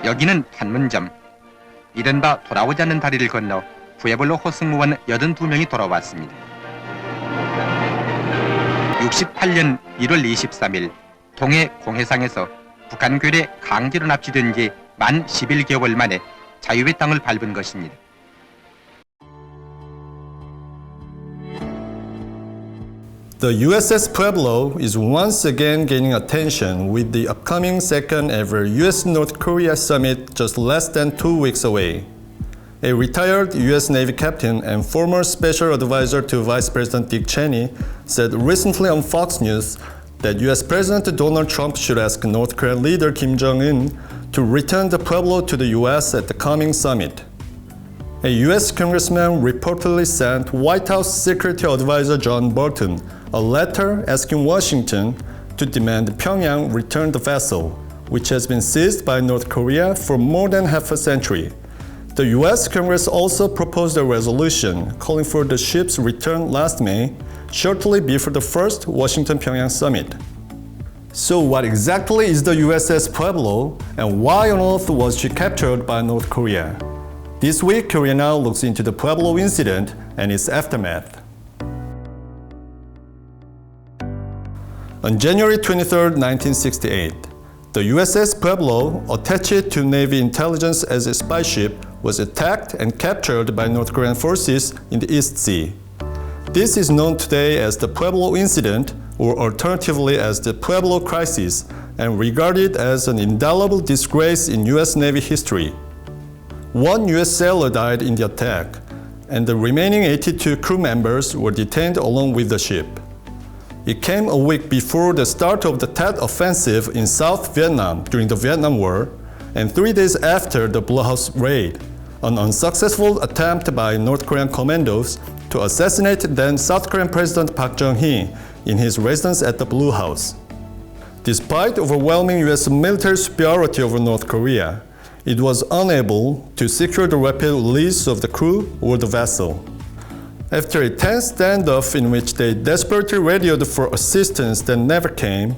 여기는 판문점. 이른바 돌아오지 않는 다리를 건너 푸에블로 호승무원 82명이 돌아왔습니다. 68년 1월 23일 동해 공해상에서 북한 괴뢰 강제로 납치된 지 만 11개월 만에 자유의 땅을 밟은 것입니다. The USS Pueblo is once again gaining attention with the upcoming second ever US-North Korea summit just less than 2 weeks away. A retired US Navy captain and former special advisor to Vice President Dick Cheney said recently on Fox News that US President Donald Trump should ask North Korean leader Kim Jong-un to return the Pueblo to the US at the coming summit. A US congressman reportedly sent White House Security Advisor John Bolton a letter asking Washington to demand Pyongyang return the vessel, which has been seized by North Korea for more than half a century. The US Congress also proposed a resolution calling for the ship's return last May, shortly before the first Washington-Pyongyang summit. So what exactly is the USS Pueblo, and why on earth was she captured by North Korea? This week, Korea Now looks into the Pueblo incident and its aftermath. On January 23, 1968, the USS Pueblo, attached to Navy intelligence as a spy ship, was attacked and captured by North Korean forces in the East Sea. This is known today as the Pueblo Incident, or alternatively as the Pueblo Crisis, and regarded as an indelible disgrace in US Navy history. One US sailor died in the attack, and the remaining 82 crew members were detained along with the ship. It came a week before the start of the Tet Offensive in South Vietnam during the Vietnam War, and 3 days after the Blue House raid, an unsuccessful attempt by North Korean commandos to assassinate then South Korean President Park Chung-hee in his residence at the Blue House. Despite overwhelming US military superiority over North Korea, it was unable to secure the rapid release of the crew or the vessel. After a tense standoff in which they desperately radioed for assistance that never came,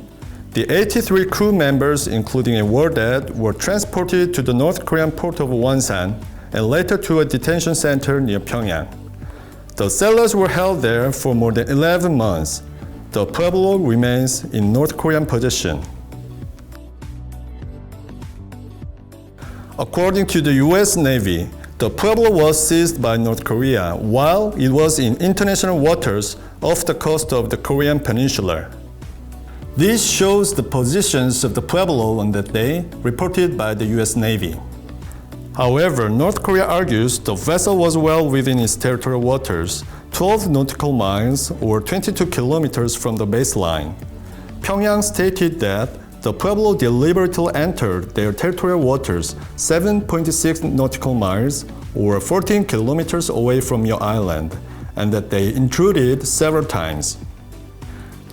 the 83 crew members, including a war dad, were transported to the North Korean port of Wonsan and later to a detention center near Pyongyang. The sailors were held there for more than 11 months. The Pueblo remains in North Korean possession. According to the US Navy, the Pueblo was seized by North Korea while it was in international waters off the coast of the Korean Peninsula. This shows the positions of the Pueblo on that day, reported by the US Navy. However, North Korea argues the vessel was well within its territorial waters, 12 nautical miles or 22 kilometers from the baseline. Pyongyang stated that the Pueblo deliberately entered their territorial waters 7.6 nautical miles or 14 kilometers away from your island, and that they intruded several times.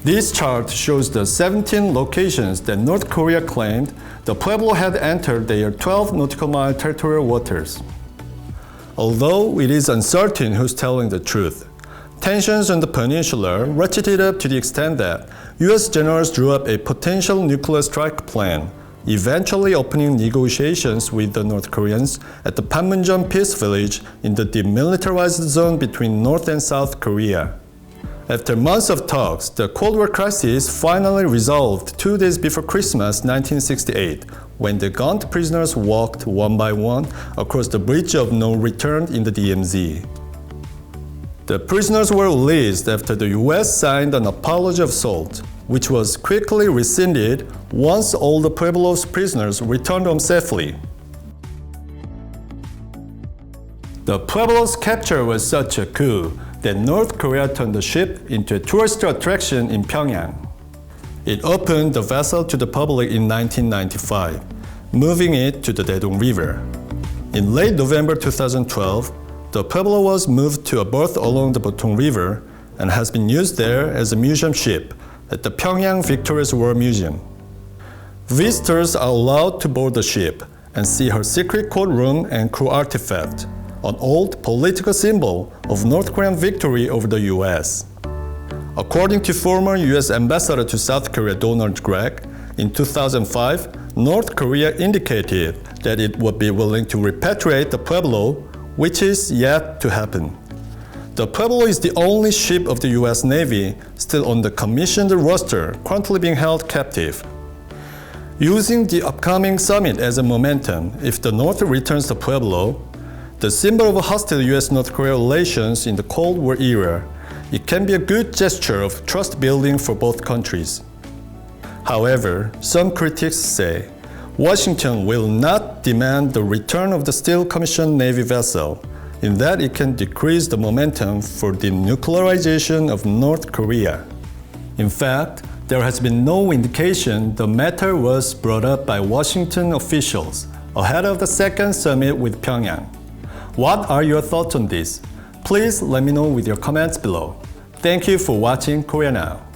This chart shows the 17 locations that North Korea claimed the Pueblo had entered their 12 nautical mile territorial waters. Although it is uncertain who's telling the truth, tensions on the peninsula ratcheted up to the extent that US generals drew up a potential nuclear strike plan, eventually opening negotiations with the North Koreans at the Panmunjom Peace Village in the demilitarized zone between North and South Korea. After months of talks, the Cold War crisis finally resolved 2 days before Christmas 1968, when the Gaunt prisoners walked one by one across the Bridge of No Return in the DMZ. The prisoners were released after the US signed an apology of salt, which was quickly rescinded once all the Pueblo's prisoners returned home safely. The Pueblo's capture was such a coup that North Korea turned the ship into a tourist attraction in Pyongyang. It opened the vessel to the public in 1995, moving it to the Daedong River. In late November 2012, the Pueblo was moved to a berth along the Botong River and has been used there as a museum ship at the Pyongyang Victorious War Museum. Visitors are allowed to board the ship and see her secret courtroom and crew artifact, an old political symbol of North Korean victory over the US. According to former US Ambassador to South Korea Donald Gregg, in 2005, North Korea indicated that it would be willing to repatriate the Pueblo, which is yet to happen. The Pueblo is the only ship of the US Navy still on the commissioned roster currently being held captive. Using the upcoming summit as a momentum, if the North returns the Pueblo, the symbol of hostile US-North Korea relations in the Cold War era, it can be a good gesture of trust building for both countries. However, some critics say Washington will not demand the return of the still commissioned Navy vessel, in that it can decrease the momentum for the denuclearization of North Korea. In fact, there has been no indication the matter was brought up by Washington officials ahead of the second summit with Pyongyang. What are your thoughts on this? Please let me know with your comments below. Thank you for watching Korea Now.